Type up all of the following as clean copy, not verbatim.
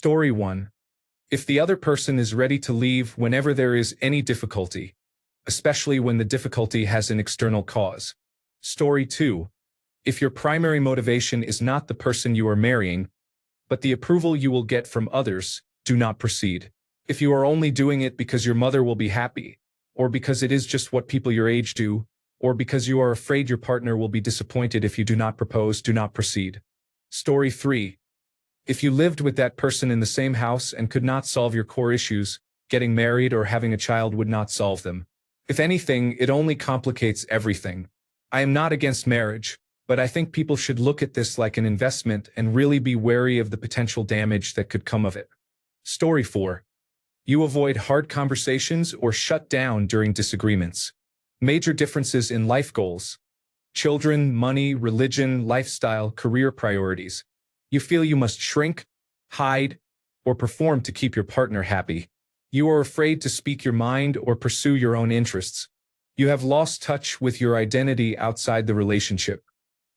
Story 1. If the other person is ready to leave whenever there is any difficulty, especially when the difficulty has an external cause. Story 2. If your primary motivation is not the person you are marrying, but the approval you will get from others, do not proceed. If you are only doing it because your mother will be happy, or because it is just what people your age do, or because you are afraid your partner will be disappointed if you do not propose, do not proceed. Story 3. If you lived with that person in the same house and could not solve your core issues, getting married or having a child would not solve them. If anything, it only complicates everything. I am not against marriage, but I think people should look at this like an investment and really be wary of the potential damage that could come of it. Story 4. You avoid hard conversations or shut down during disagreements. Major differences in life goals. Children, money, religion, lifestyle, career priorities. You feel you must shrink, hide, or perform to keep your partner happy. You are afraid to speak your mind or pursue your own interests. You have lost touch with your identity outside the relationship.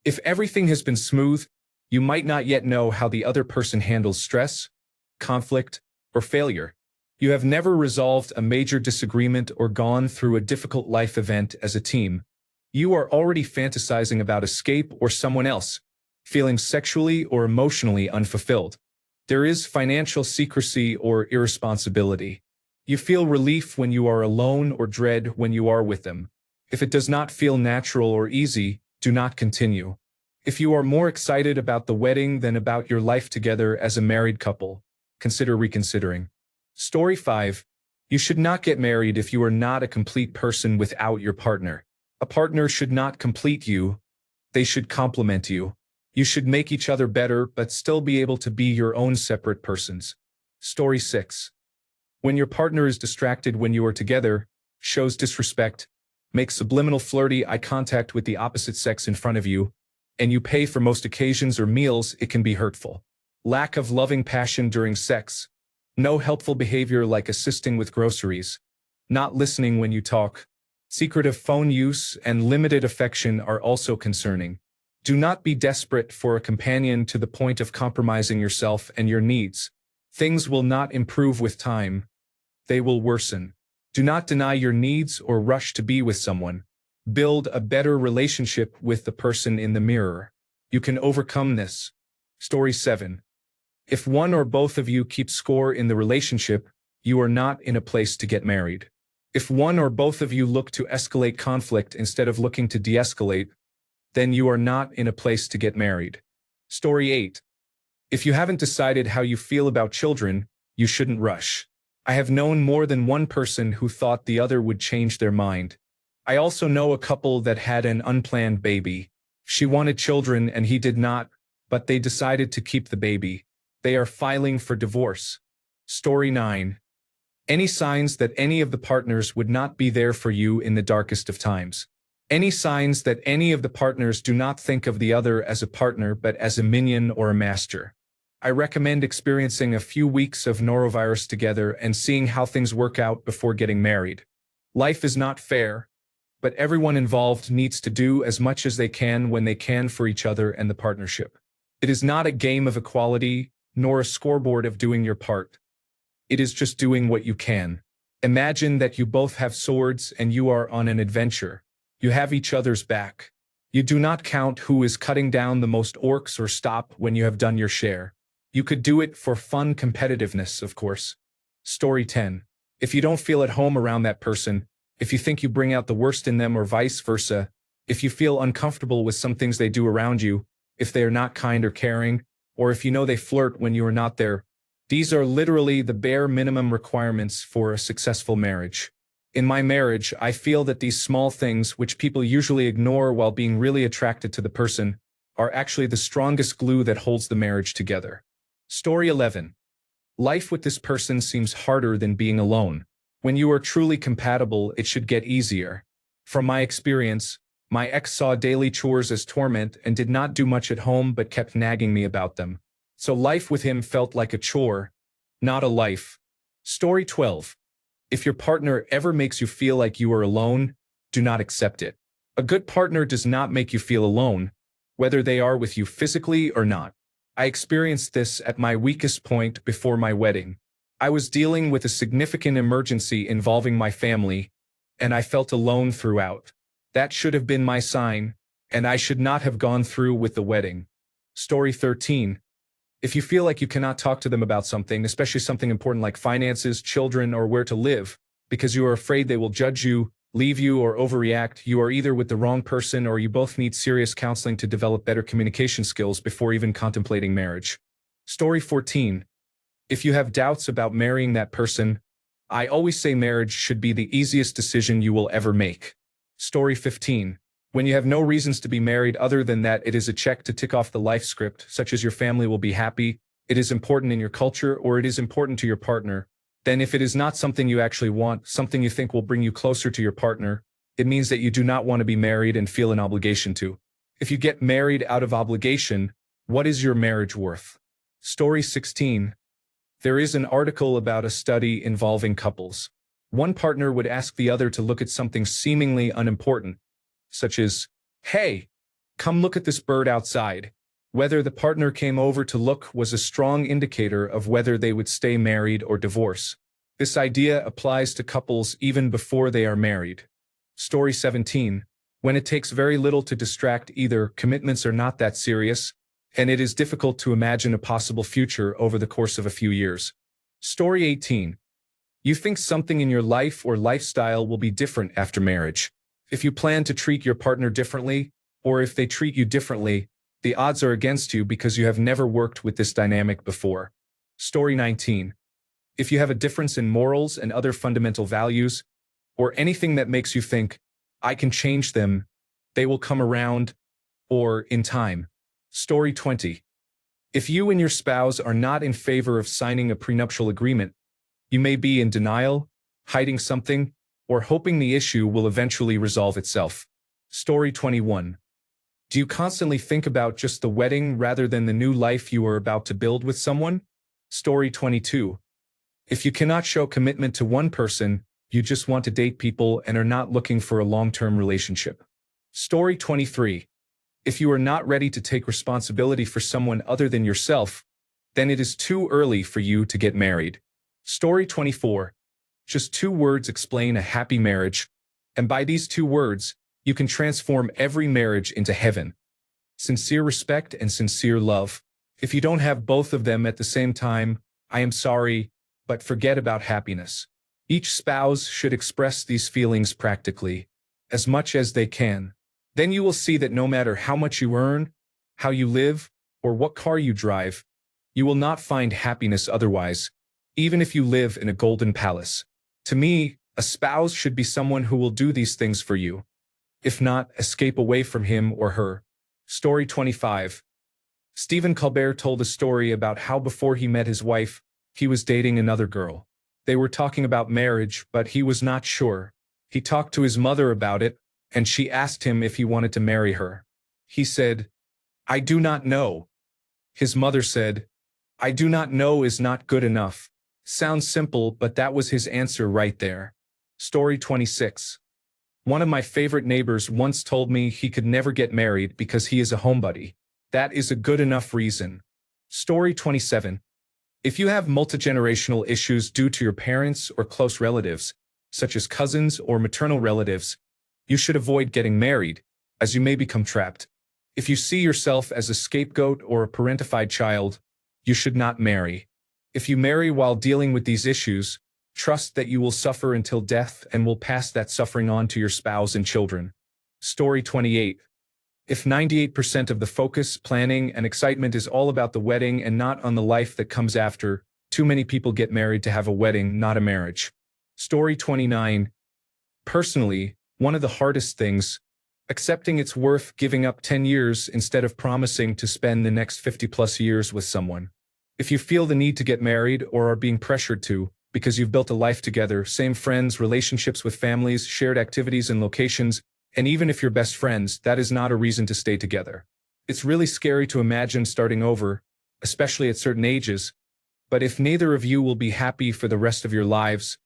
If everything has been smooth, you might not yet know how the other person handles stress, conflict, or failure. You have never resolved a major disagreement or gone through a difficult life event as a team. You are already fantasizing about escape or someone else, feeling sexually or emotionally unfulfilled. There is financial secrecy or irresponsibility. You feel relief when you are alone or dread when you are with them. If it does not feel natural or easy, do not continue. If you are more excited about the wedding than about your life together as a married couple, consider reconsidering. Story 5. You should not get married if you are not a complete person without your partner. A partner should not complete you. They should complement you. You should make each other better but still be able to be your own separate persons. Story 6. When your partner is distracted when you are together, shows disrespect, makes subliminal flirty eye contact with the opposite sex in front of you, and you pay for most occasions or meals, it can be hurtful. Lack of loving passion during sex. No helpful behavior like assisting with groceries. Not listening when you talk. Secretive phone use and limited affection are also concerning. Do not be desperate for a companion to the point of compromising yourself and your needs. Things will not improve with time. They will worsen. Do not deny your needs or rush to be with someone. Build a better relationship with the person in the mirror. You can overcome this. Story 7. If one or both of you keep score in the relationship, you are not in a place to get married. If one or both of you look to escalate conflict instead of looking to de-escalate, then you are not in a place to get married. Story 8. If you haven't decided how you feel about children, you shouldn't rush. I have known more than one person who thought the other would change their mind. I also know a couple that had an unplanned baby. She wanted children and he did not, but they decided to keep the baby. They are filing for divorce. Story 9. Any signs that any of the partners would not be there for you in the darkest of times. Any signs that any of the partners do not think of the other as a partner but as a minion or a master. I recommend experiencing a few weeks of norovirus together and seeing how things work out before getting married. Life is not fair, but everyone involved needs to do as much as they can when they can for each other and the partnership. It is not a game of equality, nor a scoreboard of doing your part. It is just doing what you can. Imagine that you both have swords and you are on an adventure. You have each other's back. You do not count who is cutting down the most orcs or stop when you have done your share. You could do it for fun competitiveness, of course. Story 10. If you don't feel at home around that person, if you think you bring out the worst in them or vice versa, if you feel uncomfortable with some things they do around you, if they are not kind or caring, or if you know they flirt when you are not there, these are literally the bare minimum requirements for a successful marriage. In my marriage, I feel that these small things, which people usually ignore while being really attracted to the person, are actually the strongest glue that holds the marriage together. Story 11. Life with this person seems harder than being alone. When you are truly compatible, it should get easier. From my experience, my ex saw daily chores as torment and did not do much at home but kept nagging me about them. So life with him felt like a chore, not a life. Story 12. If your partner ever makes you feel like you are alone, do not accept it. A good partner does not make you feel alone, whether they are with you physically or not. I experienced this at my weakest point before my wedding. I was dealing with a significant emergency involving my family, and I felt alone throughout. That should have been my sign, and I should not have gone through with the wedding. Story 13. If you feel like you cannot talk to them about something, especially something important like finances, children, or where to live, because you are afraid they will judge you, leave you, or overreact, you are either with the wrong person or you both need serious counseling to develop better communication skills before even contemplating marriage. Story 14. If you have doubts about marrying that person, I always say marriage should be the easiest decision you will ever make. Story 15. When you have no reasons to be married other than that it is a check to tick off the life script, such as your family will be happy, it is important in your culture, or it is important to your partner, then if it is not something you actually want, something you think will bring you closer to your partner, it means that you do not want to be married and feel an obligation to. If you get married out of obligation, what is your marriage worth? Story 16. There is an article about a study involving couples. One partner would ask the other to look at something seemingly unimportant, such as, "Hey, come look at this bird outside." Whether the partner came over to look was a strong indicator of whether they would stay married or divorce. This idea applies to couples even before they are married. Story 17. When it takes very little to distract either, commitments are not that serious, and it is difficult to imagine a possible future over the course of a few years. Story 18. You think something in your life or lifestyle will be different after marriage. If you plan to treat your partner differently, or if they treat you differently, the odds are against you because you have never worked with this dynamic before. Story 19. If you have a difference in morals and other fundamental values, or anything that makes you think, "I can change them, they will come around," or in time. Story 20. If you and your spouse are not in favor of signing a prenuptial agreement, you may be in denial, hiding something, or hoping the issue will eventually resolve itself. Story 21. Do you constantly think about just the wedding rather than the new life you are about to build with someone? Story 22. If you cannot show commitment to one person, you just want to date people and are not looking for a long-term relationship. Story 23. If you are not ready to take responsibility for someone other than yourself, then it is too early for you to get married. Story 24. Just 2 words explain a happy marriage, and by these 2 words, you can transform every marriage into heaven. Sincere respect and sincere love. If you don't have both of them at the same time, I am sorry, but forget about happiness. Each spouse should express these feelings practically, as much as they can. Then you will see that no matter how much you earn, how you live, or what car you drive, you will not find happiness otherwise, even if you live in a golden palace. To me, a spouse should be someone who will do these things for you. If not, escape away from him or her. Story 25. Stephen Colbert told a story about how before he met his wife, he was dating another girl. They were talking about marriage, but he was not sure. He talked to his mother about it, and she asked him if he wanted to marry her. He said, "I do not know." His mother said, "I do not know is not good enough." Sounds simple, but that was his answer right there. Story 26. One of my favorite neighbors once told me he could never get married because he is a homebody. That is a good enough reason. Story 27. If you have multigenerational issues due to your parents or close relatives, such as cousins or maternal relatives, you should avoid getting married, as you may become trapped. If you see yourself as a scapegoat or a parentified child, you should not marry. If you marry while dealing with these issues, trust that you will suffer until death and will pass that suffering on to your spouse and children. Story 28. If 98% of the focus, planning, and excitement is all about the wedding and not on the life that comes after, too many people get married to have a wedding, not a marriage. Story 29. Personally, one of the hardest things, accepting it's worth giving up 10 years instead of promising to spend the next 50+ years with someone. If you feel the need to get married or are being pressured to, because you've built a life together, same friends, relationships with families, shared activities and locations, and even if you're best friends, that is not a reason to stay together. It's really scary to imagine starting over, especially at certain ages, but if neither of you will be happy for the rest of your lives,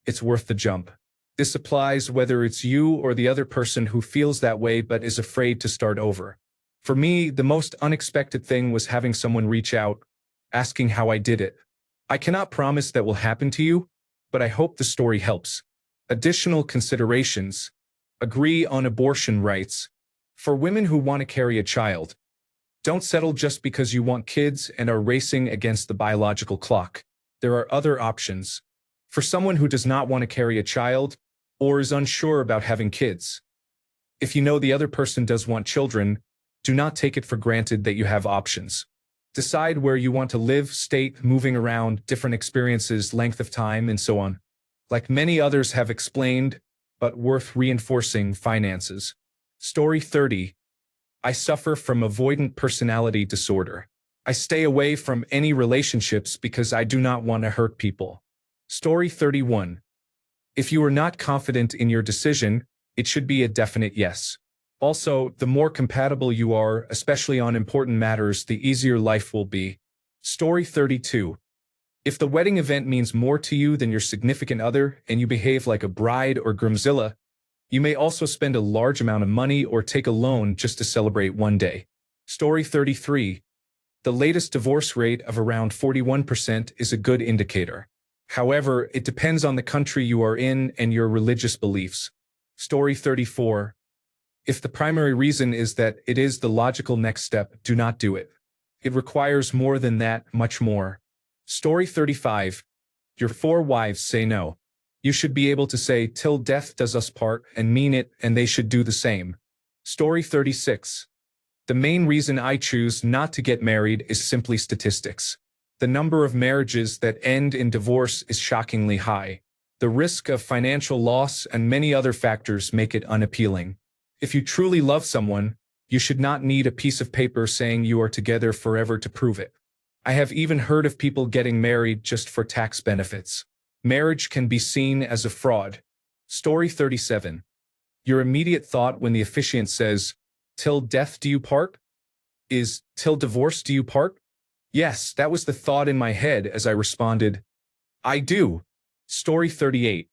it's worth the jump. This applies whether it's you or the other person who feels that way but is afraid to start over. For me, the most unexpected thing was having someone reach out, asking how I did it. I cannot promise that will happen to you, but I hope the story helps. Additional considerations. Agree on abortion rights. For women who want to carry a child, don't settle just because you want kids and are racing against the biological clock. There are other options. For someone who does not want to carry a child or is unsure about having kids, if you know the other person does want children, do not take it for granted that you have options. Decide where you want to live, state, moving around, different experiences, length of time, and so on. Like many others have explained, but worth reinforcing, finances. Story 30. I suffer from avoidant personality disorder. I stay away from any relationships because I do not want to hurt people. Story 31. If you are not confident in your decision, it should be a definite yes. Also, the more compatible you are, especially on important matters, the easier life will be. Story 32. If the wedding event means more to you than your significant other and you behave like a bride or groomzilla, you may also spend a large amount of money or take a loan just to celebrate one day. Story 33. The latest divorce rate of around 41% is a good indicator. However, it depends on the country you are in and your religious beliefs. Story 34. If the primary reason is that it is the logical next step, do not do it. It requires more than that, much more. Story 35. Your 4 wives say no. You should be able to say, "Till death does us part," and mean it, and they should do the same. Story 36. The main reason I choose not to get married is simply statistics. The number of marriages that end in divorce is shockingly high. The risk of financial loss and many other factors make it unappealing. If you truly love someone, you should not need a piece of paper saying you are together forever to prove it. I have even heard of people getting married just for tax benefits. Marriage can be seen as a fraud. Story 37. Your immediate thought when the officiant says, "Till death do you part?" is, "Till divorce do you part?" Yes, that was the thought in my head as I responded, "I do." Story 38.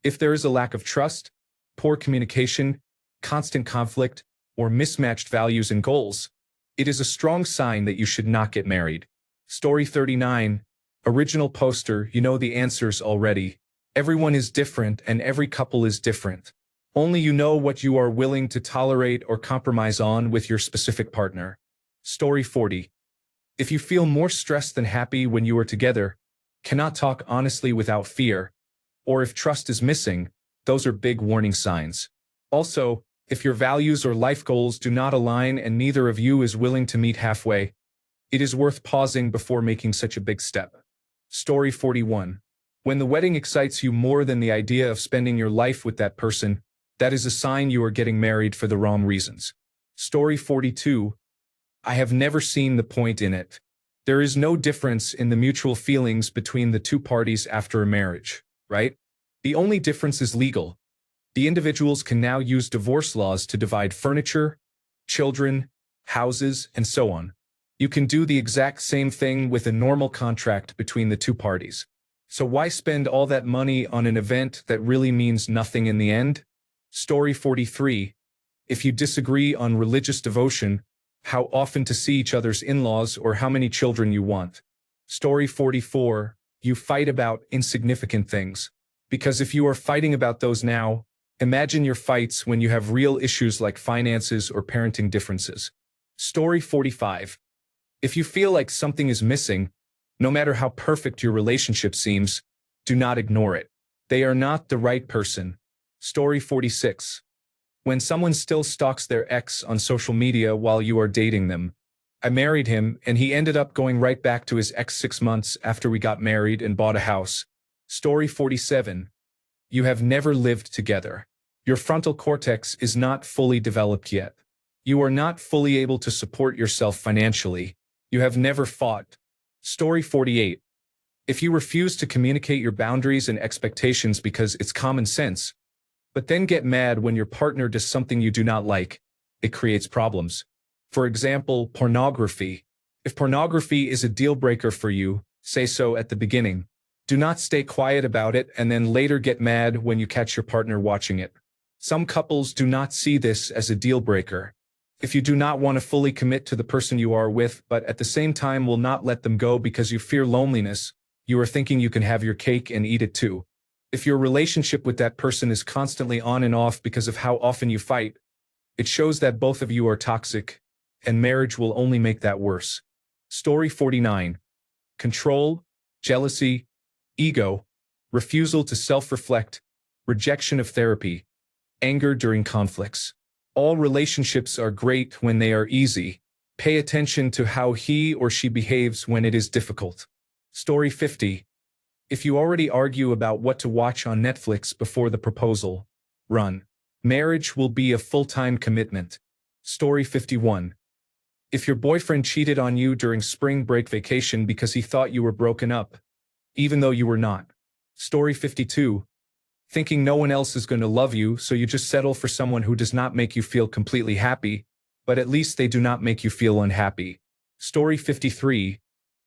If there is a lack of trust, poor communication, constant conflict, or mismatched values and goals, it is a strong sign that you should not get married. Story 39. Original poster, you know the answers already. Everyone is different and every couple is different. Only you know what you are willing to tolerate or compromise on with your specific partner. Story 40. If you feel more stressed than happy when you are together, cannot talk honestly without fear, or if trust is missing, those are big warning signs. Also, if your values or life goals do not align and neither of you is willing to meet halfway, it is worth pausing before making such a big step. Story 41. When the wedding excites you more than the idea of spending your life with that person, that is a sign you are getting married for the wrong reasons. Story 42. I have never seen the point in it. There is no difference in the mutual feelings between the two parties after a marriage, right? The only difference is legal. The individuals can now use divorce laws to divide furniture, children, houses, and so on. You can do the exact same thing with a normal contract between the two parties. So why spend all that money on an event that really means nothing in the end? Story 43. If you disagree on religious devotion, how often to see each other's in-laws or how many children you want. Story 44. You fight about insignificant things. Because if you are fighting about those now, imagine your fights when you have real issues like finances or parenting differences. Story 45. If you feel like something is missing, no matter how perfect your relationship seems, do not ignore it. They are not the right person. Story 46. When someone still stalks their ex on social media while you are dating them. I married him and he ended up going right back to his ex 6 months after we got married and bought a house. Story 47. You have never lived together. Your frontal cortex is not fully developed yet. You are not fully able to support yourself financially. You have never fought. Story 48. If you refuse to communicate your boundaries and expectations because it's common sense, but then get mad when your partner does something you do not like, it creates problems. For example, pornography. If pornography is a deal breaker for you, say so at the beginning. Do not stay quiet about it and then later get mad when you catch your partner watching it. Some couples do not see this as a deal breaker. If you do not want to fully commit to the person you are with, but at the same time will not let them go because you fear loneliness, you are thinking you can have your cake and eat it too. If your relationship with that person is constantly on and off because of how often you fight, it shows that both of you are toxic, and marriage will only make that worse. Story 49. Control, jealousy, ego, refusal to self-reflect, rejection of therapy, anger during conflicts. All relationships are great when they are easy. Pay attention to how he or she behaves when it is difficult. Story 50. If you already argue about what to watch on Netflix before the proposal, run. Marriage will be a full-time commitment. Story 51. If your boyfriend cheated on you during spring break vacation because he thought you were broken up, even though you were not. Story 52. Thinking no one else is going to love you, so you just settle for someone who does not make you feel completely happy, but at least they do not make you feel unhappy. Story 53.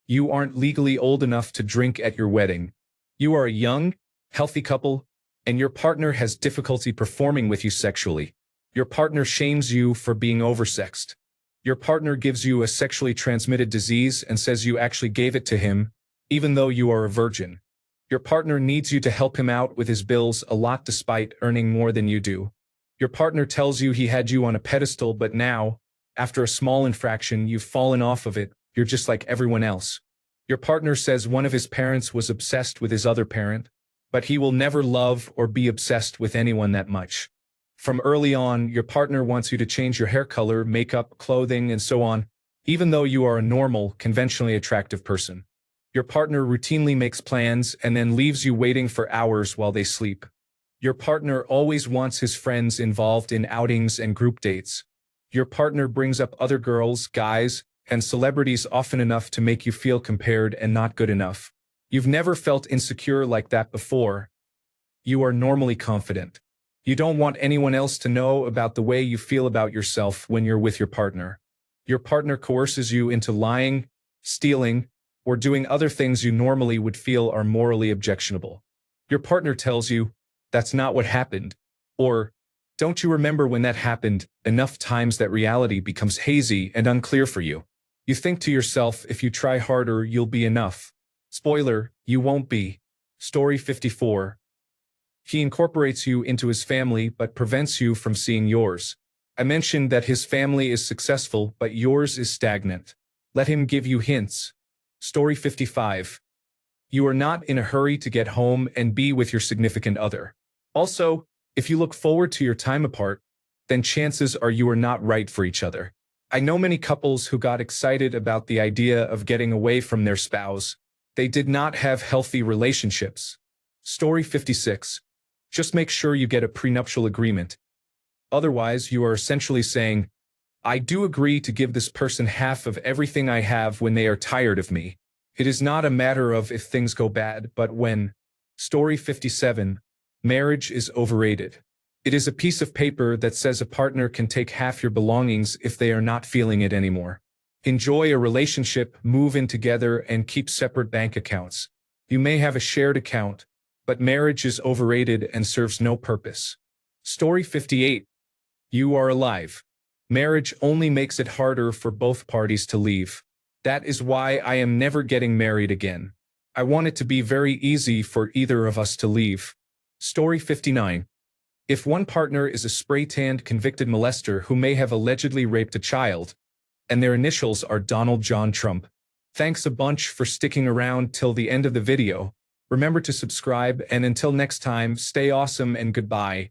You aren't legally old enough to drink at your wedding. You are a young, healthy couple, and your partner has difficulty performing with you sexually. Your partner shames you for being oversexed. Your partner gives you a sexually transmitted disease and says you actually gave it to him, even though you are a virgin. Your partner needs you to help him out with his bills a lot despite earning more than you do. Your partner tells you he had you on a pedestal, but now, after a small infraction, you've fallen off of it. You're just like everyone else. Your partner says one of his parents was obsessed with his other parent, but he will never love or be obsessed with anyone that much. From early on, your partner wants you to change your hair color, makeup, clothing, and so on, even though you are a normal, conventionally attractive person. Your partner routinely makes plans and then leaves you waiting for hours while they sleep. Your partner always wants his friends involved in outings and group dates. Your partner brings up other girls, guys, and celebrities often enough to make you feel compared and not good enough. You've never felt insecure like that before. You are normally confident. You don't want anyone else to know about the way you feel about yourself when you're with your partner. Your partner coerces you into lying, stealing, or doing other things you normally would feel are morally objectionable. Your partner tells you, "That's not what happened," or "Don't you remember when that happened?" enough times that reality becomes hazy and unclear for you. You think to yourself, if you try harder, you'll be enough. Spoiler, you won't be. Story 54. He incorporates you into his family but prevents you from seeing yours. I mentioned that his family is successful but yours is stagnant. Let him give you hints. Story 55. You are not in a hurry to get home and be with your significant other. Also, if you look forward to your time apart, then chances are you are not right for each other. I know many couples who got excited about the idea of getting away from their spouse. They did not have healthy relationships. Story 56. Just make sure you get a prenuptial agreement. Otherwise, you are essentially saying, I do agree to give this person half of everything I have when they are tired of me. It is not a matter of if things go bad, but when. Story 57. Marriage is overrated. It is a piece of paper that says a partner can take half your belongings if they are not feeling it anymore. Enjoy a relationship, move in together, and keep separate bank accounts. You may have a shared account, but marriage is overrated and serves no purpose. Story 58. You are alive. Marriage only makes it harder for both parties to leave. That is why I am never getting married again. I want it to be very easy for either of us to leave. Story 59. If one partner is a spray-tanned convicted molester who may have allegedly raped a child, and their initials are Donald John Trump, thanks a bunch for sticking around till the end of the video. Remember to subscribe, and until next time, stay awesome and goodbye.